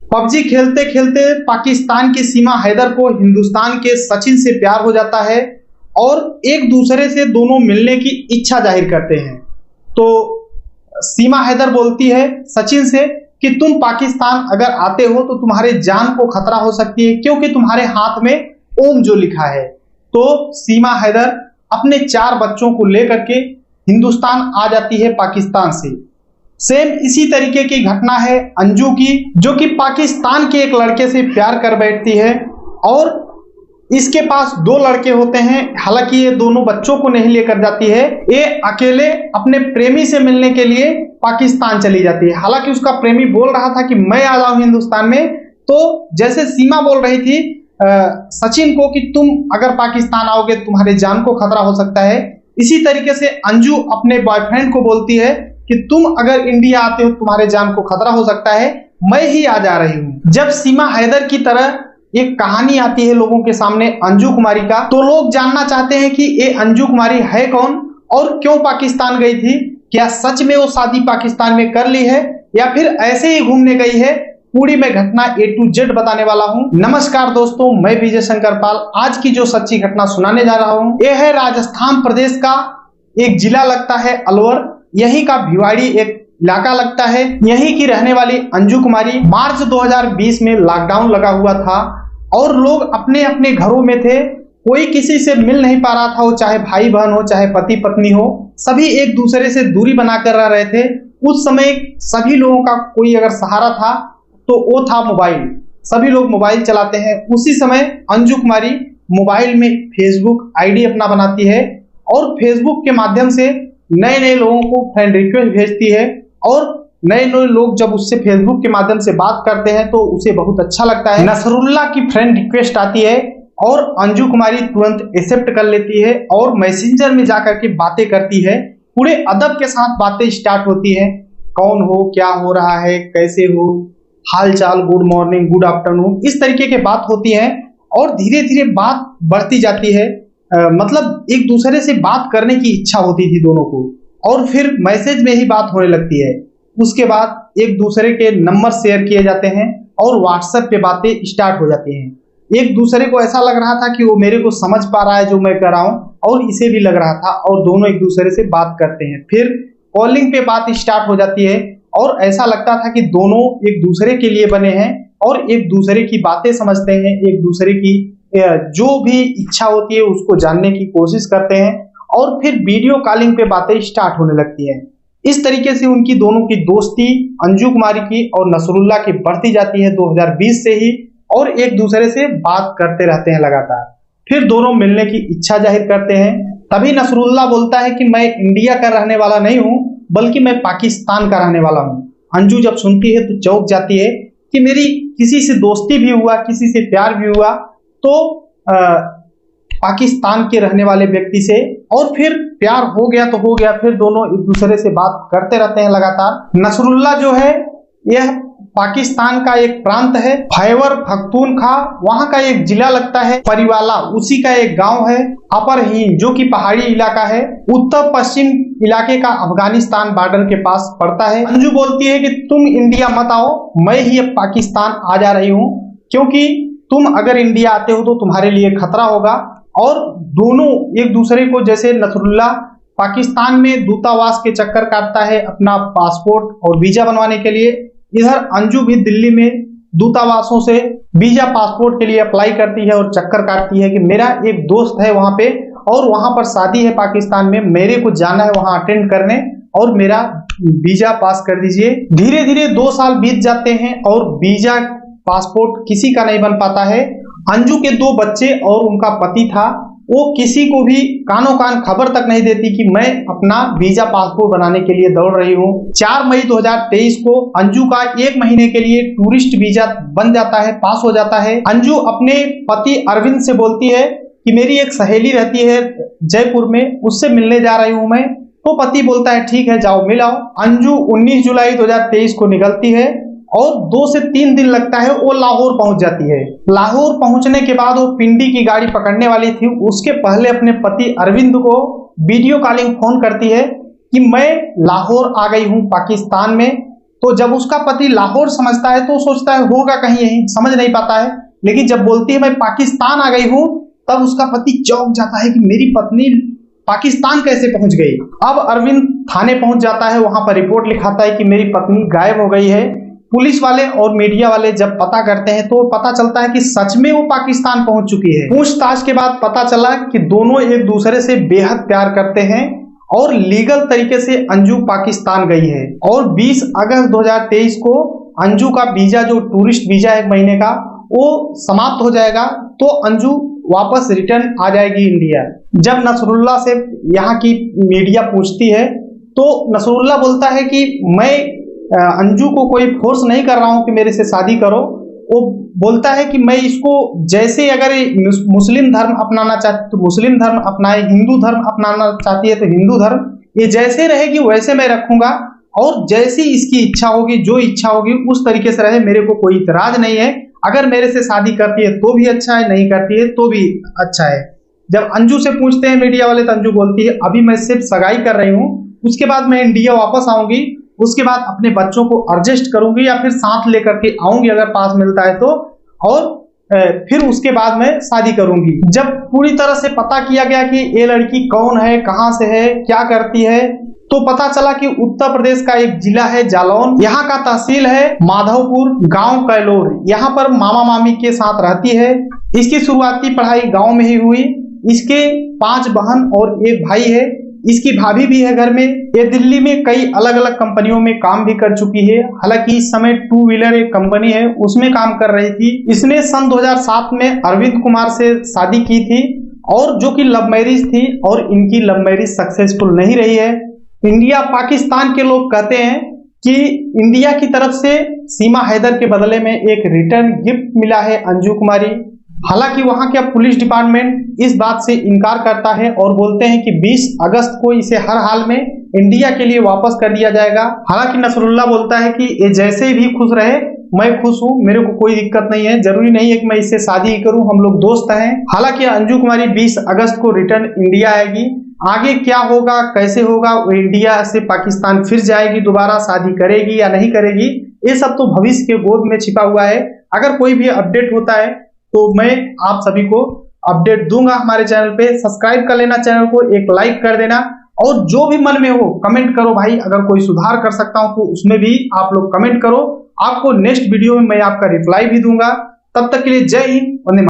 PUBG खेलते खेलते पाकिस्तान की सीमा हैदर को हिंदुस्तान के सचिन से प्यार हो जाता है और एक दूसरे से दोनों मिलने की इच्छा जाहिर करते हैं। तो सीमा हैदर बोलती है सचिन से कि तुम पाकिस्तान अगर आते हो तो तुम्हारे जान को खतरा हो सकती है, क्योंकि तुम्हारे हाथ में ओम जो लिखा है। तो सीमा हैदर अपने 4 बच्चों को लेकर के हिंदुस्तान आ जाती है पाकिस्तान से। सेम इसी तरीके की घटना है अंजू की, जो कि पाकिस्तान के एक लड़के से प्यार कर बैठती है और इसके पास 2 लड़के होते हैं। हालांकि ये दोनों बच्चों को नहीं लेकर जाती है, ये अकेले अपने प्रेमी से मिलने के लिए पाकिस्तान चली जाती है। हालांकि उसका प्रेमी बोल रहा था कि मैं आ जाऊं हिंदुस्तान में, तो जैसे सीमा बोल रही थी सचिन को कि तुम अगर पाकिस्तान आओगे तुम्हारे जान को खतरा हो सकता है, इसी तरीके से अंजू अपने बॉयफ्रेंड को बोलती है कि तुम अगर इंडिया आते हो तुम्हारे जान को खतरा हो सकता है, मैं ही आ जा रही हूं। जब सीमा हैदर की तरह एक कहानी आती है लोगों के सामने अंजू कुमारी का, तो लोग जानना चाहते हैं कि ये अंजू कुमारी है कौन और क्यों पाकिस्तान गई थी। क्या सच में वो शादी पाकिस्तान में कर ली है या फिर ऐसे ही घूमने गई है? पूरी मैं घटना A to Z बताने वाला हूं। नमस्कार दोस्तों, मैं विजय शंकर पाल। आज की जो सच्ची घटना सुनाने जा रहा हूं, यह है राजस्थान प्रदेश का एक जिला लगता है अलवर, यही का भिवाड़ी एक इलाका लगता है। यहीं की रहने वाली अंजू कुमारी मार्च 2020 में लॉकडाउन लगा हुआ था और लोग अपने अपने घरों में थे, कोई किसी से मिल नहीं पा रहा था, वो चाहे भाई बहन हो चाहे पति पत्नी हो, सभी एक दूसरे से दूरी बनाकर रह रहे थे। उस समय सभी लोगों का कोई अगर सहारा था तो वो था मोबाइल। सभी लोग मोबाइल चलाते हैं। उसी समय अंजू कुमारी मोबाइल में फेसबुक आईडी अपना बनाती है और फेसबुक के माध्यम से नए नए लोगों को फ्रेंड रिक्वेस्ट भेजती है और नए नए लोग जब उससे फेसबुक के माध्यम से बात करते हैं तो उसे बहुत अच्छा लगता है। नसरुल्ला की फ्रेंड रिक्वेस्ट आती है और अंजू कुमारी तुरंत एक्सेप्ट कर लेती है और मैसेंजर में जाकर के बातें करती है। पूरे अदब के साथ बातें स्टार्ट होती है, कौन हो, क्या हो रहा है, कैसे हो, हाल चाल, गुड मॉर्निंग, गुड आफ्टरनून, इस तरीके की बात होती है और धीरे धीरे बात बढ़ती जाती है। मतलब एक दूसरे से बात करने की इच्छा होती थी दोनों को और फिर मैसेज में ही बात होने लगती है। उसके बाद एक दूसरे के नंबर शेयर किए जाते हैं और व्हाट्सएप पे बातें स्टार्ट हो जाती हैं। एक दूसरे को ऐसा लग रहा था कि वो मेरे को समझ पा रहा है जो मैं कर रहा हूँ और इसे भी लग रहा था और दोनों एक दूसरे से बात करते हैं। फिर कॉलिंग पे बात स्टार्ट हो जाती है और ऐसा लगता था कि दोनों एक दूसरे के लिए बने हैं और एक दूसरे की बातें समझते हैं, एक दूसरे की जो भी इच्छा होती है उसको जानने की कोशिश करते हैं और फिर वीडियो कॉलिंग पे बातें स्टार्ट होने लगती हैं। इस तरीके से उनकी दोनों की दोस्ती अंजू कुमारी की और नसरुल्ला की बढ़ती जाती है 2020 से ही और एक दूसरे से बात करते रहते हैं लगातार। फिर दोनों मिलने की इच्छा जाहिर करते हैं। तभी नसरुल्ला बोलता है कि मैं इंडिया का रहने वाला नहीं हूं बल्कि मैं पाकिस्तान का रहने वाला हूं। अंजू जब सुनती है तो चौंक जाती है कि मेरी किसी से दोस्ती भी हुआ, किसी से प्यार भी हुआ तो पाकिस्तान के रहने वाले व्यक्ति से, और फिर प्यार हो गया तो हो गया। फिर दोनों एक दूसरे से बात करते रहते हैं लगातार। नसरुल्ला जो है यह पाकिस्तान का एक प्रांत है, खैबर पख्तूनख्वा, वहां का एक जिला लगता है परिवाला, उसी का एक गांव है अपर हिंद, जो कि पहाड़ी इलाका है, उत्तर पश्चिम इलाके का अफगानिस्तान बॉर्डर के पास पड़ता है। अंजू बोलती है कि तुम इंडिया मत आओ, मैं ही अब पाकिस्तान आ जा रही हूँ, क्योंकि तुम अगर इंडिया आते हो तो तुम्हारे लिए खतरा होगा। और दोनों एक दूसरे को, जैसे नसरुल्ला पाकिस्तान में दूतावास के चक्कर काटता है अपना पासपोर्ट और वीजा बनवाने के लिए, इधर अंजू भी दिल्ली में दूतावासों से वीजा पासपोर्ट के लिए अप्लाई करती है और चक्कर काटती है कि मेरा एक दोस्त है वहां पे और वहां पर शादी है पाकिस्तान में, मेरे को जाना है वहां अटेंड करने और मेरा वीजा पास कर दीजिए। धीरे धीरे 2 साल बीत जाते हैं और वीजा पासपोर्ट किसी का नहीं बन पाता है। अंजू के 2 बच्चे और उनका पति था, वो किसी को भी कानो कान खबर तक नहीं देती कि मैं अपना वीजा पासपोर्ट बनाने के लिए दौड़ रही हूँ। 4 मई 2023 को अंजू का 1 महीने के लिए टूरिस्ट वीजा बन जाता है, पास हो जाता है। अंजू अपने पति अरविंद से बोलती है कि मेरी एक सहेली रहती है जयपुर में, उससे मिलने जा रही हूँ मैं। तो पति बोलता है ठीक है जाओ मिल आओ। अंजू 19 जुलाई 2023 को निकलती है और 2 से 3 दिन लगता है वो लाहौर पहुंच जाती है। लाहौर पहुंचने के बाद वो पिंडी की गाड़ी पकड़ने वाली थी, उसके पहले अपने पति अरविंद को वीडियो कॉलिंग फोन करती है कि मैं लाहौर आ गई हूं पाकिस्तान में, तो जब उसका पति लाहौर समझता है तो सोचता है होगा कहीं यहीं, समझ नहीं पाता है। लेकिन जब बोलती है मैं पाकिस्तान आ गई हूं, तब उसका पति चौंक जाता है कि मेरी पत्नी पाकिस्तान कैसे पहुंच गई। अब अरविंद थाने पहुंच जाता है, वहां पर रिपोर्ट लिखाता है कि मेरी पत्नी गायब हो गई है। पुलिस वाले और मीडिया वाले जब पता करते हैं तो पता चलता है कि सच में वो पाकिस्तान पहुंच चुकी है। पूछताछ के बाद पता चला कि दोनों एक दूसरे से बेहद प्यार करते हैं और लीगल तरीके से अंजू पाकिस्तान गई है। और 20 अगस्त 2023 को अंजू का वीजा, जो टूरिस्ट वीजा है 1 महीने का, वो समाप्त हो जाएगा। तो अंजू वापस रिटर्न आ जाएगी इंडिया। जब नसरुल्ला से यहाँ की मीडिया पूछती है तो नसरुल्ला बोलता है कि मैं अंजू को कोई फोर्स नहीं कर रहा हूं कि मेरे से शादी करो। वो बोलता है कि मैं इसको जैसे अगर मुस्लिम धर्म अपनाना चाहती तो मुस्लिम धर्म अपनाए, हिंदू धर्म अपनाना चाहती है तो हिंदू धर्म, ये जैसे रहेगी वैसे मैं रखूंगा और जैसी इसकी इच्छा होगी, जो इच्छा होगी उस तरीके से रहे, मेरे को कोई इतराज नहीं है। अगर मेरे से शादी करती है तो भी अच्छा है, नहीं करती है तो भी अच्छा है। जब अंजू से पूछते हैं मीडिया वाले तो अंजू बोलती है अभी मैं सिर्फ सगाई कर रही हूँ, उसके बाद मैं इंडिया वापस आऊंगी, उसके बाद अपने बच्चों को एडजस्ट करूंगी या फिर साथ लेकर के आऊंगी अगर पास मिलता है तो, और फिर उसके बाद मैं शादी करूंगी। जब पूरी तरह से पता किया गया कि ये लड़की कौन है, कहां से है, क्या करती है, तो पता चला कि उत्तर प्रदेश का एक जिला है जालौन, यहाँ का तहसील है माधवपुर, गांव कैलोर, यहाँ पर मामा मामी के साथ रहती है। इसकी शुरुआती पढ़ाई गांव में ही हुई। इसके 5 बहन और 1 भाई है। इसकी भाभी भी है घर में। ये दिल्ली में कई अलग अलग कंपनियों में काम भी कर चुकी है। हालांकि इस समय 2 व्हीलर एक कंपनी है उसमें काम कर रही थी। इसने सन 2007 में अरविंद कुमार से शादी की थी और जो कि लव मैरिज थी, और इनकी लव मैरिज सक्सेसफुल नहीं रही है। इंडिया पाकिस्तान के लोग कहते हैं कि इंडिया की तरफ से सीमा हैदर के बदले में एक रिटर्न गिफ्ट मिला है अंजू कुमारी। हालांकि वहां का पुलिस डिपार्टमेंट इस बात से इनकार करता है और बोलते हैं कि 20 अगस्त को इसे हर हाल में इंडिया के लिए वापस कर दिया जाएगा। हालांकि नसरुल्ला बोलता है कि ये जैसे भी खुश रहे, मैं खुश हूँ, मेरे को कोई दिक्कत नहीं है, जरूरी नहीं है कि मैं इससे शादी ही करूं, हम लोग दोस्त हैं। हालांकि अंजू कुमारी 20 अगस्त को रिटर्न इंडिया आएगी। आगे क्या होगा, कैसे होगा, वो इंडिया से पाकिस्तान फिर जाएगी, दोबारा शादी करेगी या नहीं करेगी, ये सब तो भविष्य के गोद में छिपा हुआ है। अगर कोई भी अपडेट होता है तो मैं आप सभी को अपडेट दूंगा हमारे चैनल पे। सब्सक्राइब कर लेना चैनल को, एक लाइक कर देना, और जो भी मन में हो कमेंट करो भाई। अगर कोई सुधार कर सकता हूं तो उसमें भी आप लोग कमेंट करो। आपको नेक्स्ट वीडियो में मैं आपका रिप्लाई भी दूंगा। तब तक के लिए जय हिंद, वंदे मातरम।